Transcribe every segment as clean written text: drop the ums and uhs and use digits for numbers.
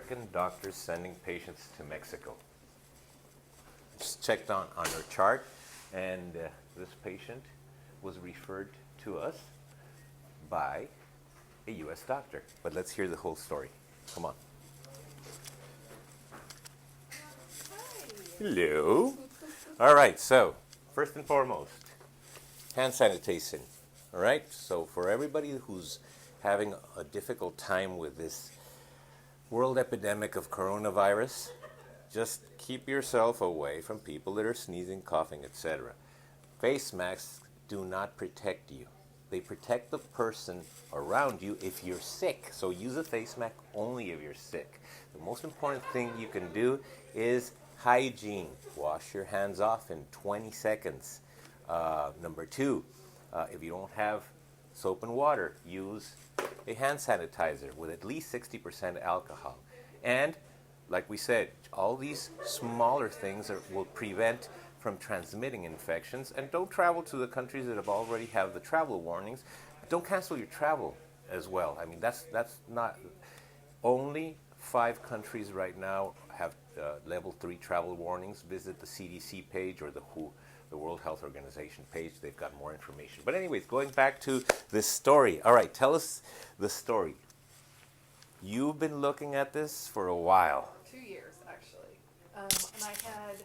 American doctors sending patients to Mexico. Just checked on our chart, and this patient was referred to us by a U.S. doctor. But let's hear the whole story. Come on. Hello. All right, so first and foremost, hand sanitation. All right, so for everybody who's having a difficult time with this world epidemic of coronavirus, just keep yourself away from people that are sneezing, coughing, etc. Face masks do not protect you. They protect the person around you if you're sick. So use a face mask only if you're sick. The most important thing you can do is hygiene. Wash your hands off in 20 seconds. Number two, if you don't have soap and water, use a hand sanitizer with at least 60% alcohol. And like we said, all these smaller things will prevent from transmitting infections. And don't travel to the countries that have already have the travel warnings. Don't cancel your travel as well. I mean, that's not only 5 countries right now have level 3 travel warnings. Visit the CDC page or the WHO, the World Health Organization page. They've got more information. But anyways, going back to this story. All right, tell us the story. You've been looking at this for a while. 2 years, actually. And I had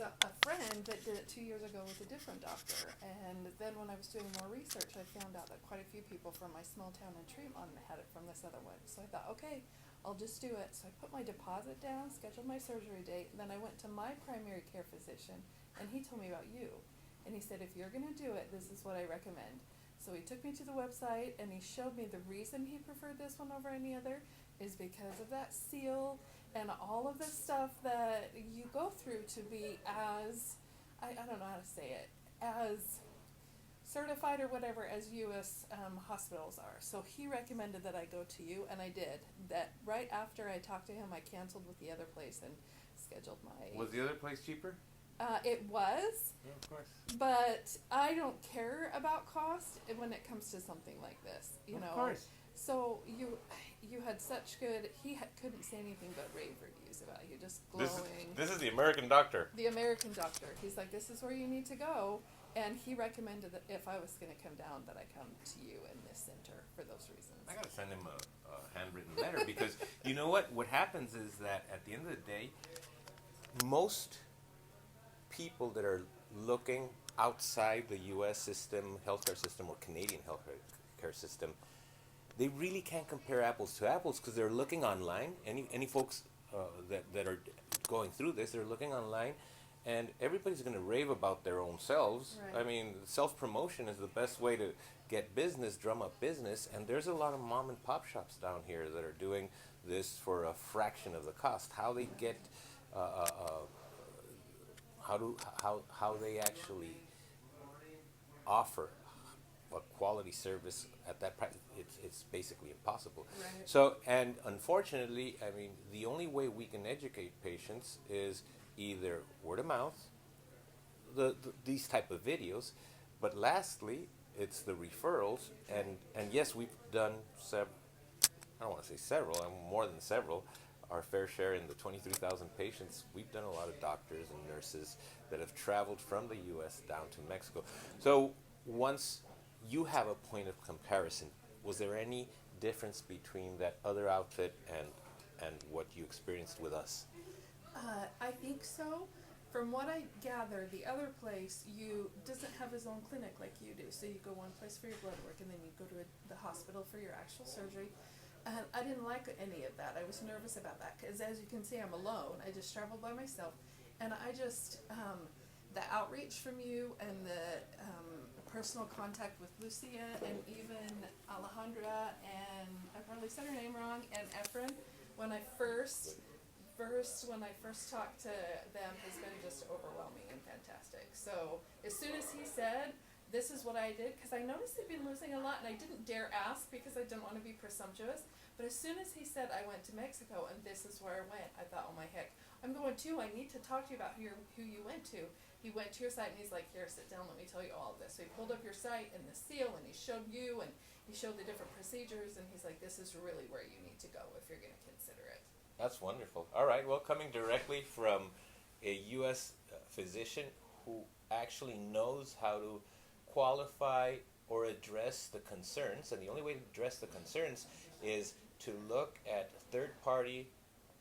a friend that did it 2 years ago with a different doctor. And then when I was doing more research, I found out that quite a few people from my small town in Tremont had it from this other one. So I thought, okay, I'll just do it. So I put my deposit down, scheduled my surgery date, and then I went to my primary care physician, and he told me about you. And he said, if you're going to do it, this is what I recommend. So he took me to the website, and he showed me the reason he preferred this one over any other is because of that seal and all of the stuff that you go through to be as, I don't know how to say it, as certified or whatever as U.S. Hospitals are. So he recommended that I go to you, and I did. That right after I talked to him, I canceled with the other place and scheduled my... Was the other place cheaper? It was. Yeah, of course. But I don't care about cost when it comes to something like this, you know. Of course. So you had such good, couldn't say anything but rave reviews about you, just glowing. This is the American doctor. The American doctor. He's like, this is where you need to go. And he recommended that if I was going to come down, that I come to you in this center for those reasons. I got to send him a handwritten letter because you know what happens is that at the end of the day, most people that are looking outside the U.S. system, healthcare system, or Canadian healthcare system, they really can't compare apples to apples because they're looking online. Any folks that are going through this, they're looking online, and everybody's going to rave about their own selves. Right. I mean, self-promotion is the best way to get business, drum up business, and there's a lot of mom and pop shops down here that are doing this for a fraction of the cost. How they get how they actually offer a quality service at that price, it's basically impossible. Right. So, and unfortunately, I mean, the only way we can educate patients is either word of mouth, these type of videos, but lastly, it's the referrals, and yes, we've done I don't want to say several, more than several, our fair share in the 23,000 patients. We've done a lot of doctors and nurses that have traveled from the U.S. down to Mexico. So once you have a point of comparison, was there any difference between that other outfit and what you experienced with us? I think so. From what I gather, the other place doesn't have his own clinic like you do. So you go one place for your blood work, and then you go to the hospital for your actual surgery. And I didn't like any of that. I was nervous about that because, as you can see, I'm alone. I just traveled by myself, and I just the outreach from you and the personal contact with Lucia and even Alejandra and I probably said her name wrong, and Efren. When I first talked to them, has been just overwhelming and fantastic. So as soon as he said, this is what I did, because I noticed they've been losing a lot, and I didn't dare ask because I didn't want to be presumptuous. But as soon as he said, I went to Mexico, and this is where I went, I thought, oh my heck, I'm going too. I need to talk to you about who you went to. He went to your site, and he's like, here, sit down, let me tell you all of this. So he pulled up your site and the seal, and he showed you, and he showed the different procedures, and he's like, this is really where you need to go if you're going to consider it. That's wonderful. All right. Well, coming directly from a U.S. Physician who actually knows how to qualify or address the concerns, and the only way to address the concerns is to look at third-party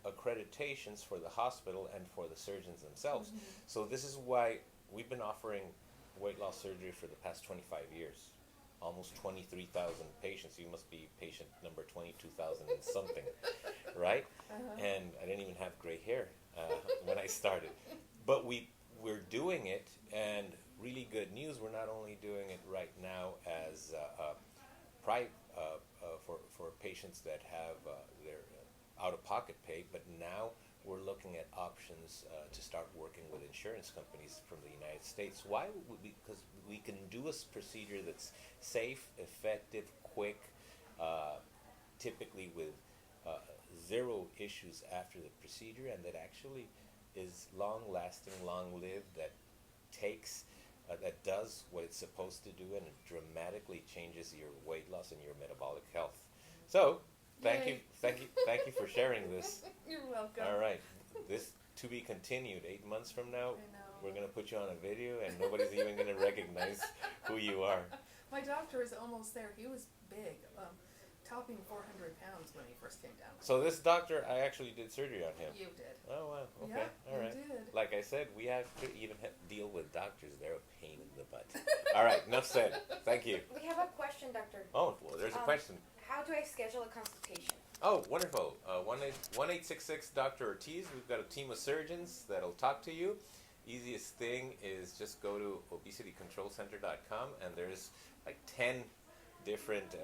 accreditations for the hospital and for the surgeons themselves. Mhm. So this is why we've been offering weight loss surgery for the past 25 years. Almost 23,000 patients. You must be patient number 22,000 and something, right? Uh-huh. And I didn't even have gray hair when I started. But we're doing it, and really good news, we're not only doing it right now as for patients that have their out-of-pocket pay, but now we're looking at options to start working with insurance companies from the United States. Why? Because we can do a procedure that's safe, effective, quick, typically with zero issues after the procedure, and that actually is long-lasting, long-lived, that takes, that does what it's supposed to do, and it dramatically changes your weight loss and your metabolic health. So, thank you for sharing this. You're welcome. All right, this to be continued. 8 months from now, I know. we're going to put you on a video, and nobody's even going to recognize who you are. My doctor is almost there. He was big, topping 400 pounds when he first came down. So this doctor, I actually did surgery on him. You did. Oh, wow. Okay. Yeah, All right. you did. Like I said, we have to even deal with doctors. They're a pain in the butt. All right. Enough said. Thank you. We have a question, doctor. Oh, well, there's a question. How do I schedule a consultation? Oh, wonderful. 1-866 Dr. Ortiz. We've got a team of surgeons that'll talk to you. Easiest thing is just go to obesitycontrolcenter.com, and there's like 10 different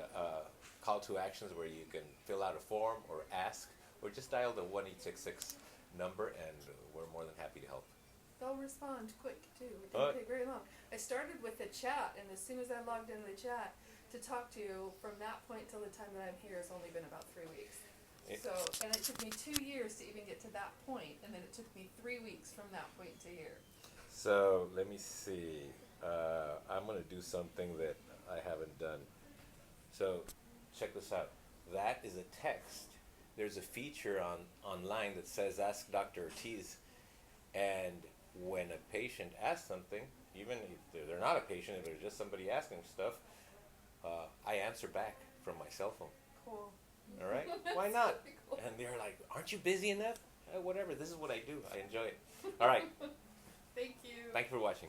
call to actions where you can fill out a form or ask, or just dial the 1-866 number, and we're more than happy to help. They'll respond quick too. It didn't take very long. I started with a chat, and as soon as I logged into the chat to talk to you, from that point till the time that I'm here, it's only been about 3 weeks. So, and it took me 2 years to even get to that point, and then it took me 3 weeks from that point to here. So let me see. I'm going to do something that I haven't done. So check this out. That is a text. There's a feature online that says Ask Dr. Ortiz. And when a patient asks something, even if they're not a patient, if they're just somebody asking stuff, I answer back from my cell phone. Cool. All right? Why not? Very cool. And they're like, aren't you busy enough? Whatever. This is what I do. I enjoy it. All right. Thank you. Thank you for watching.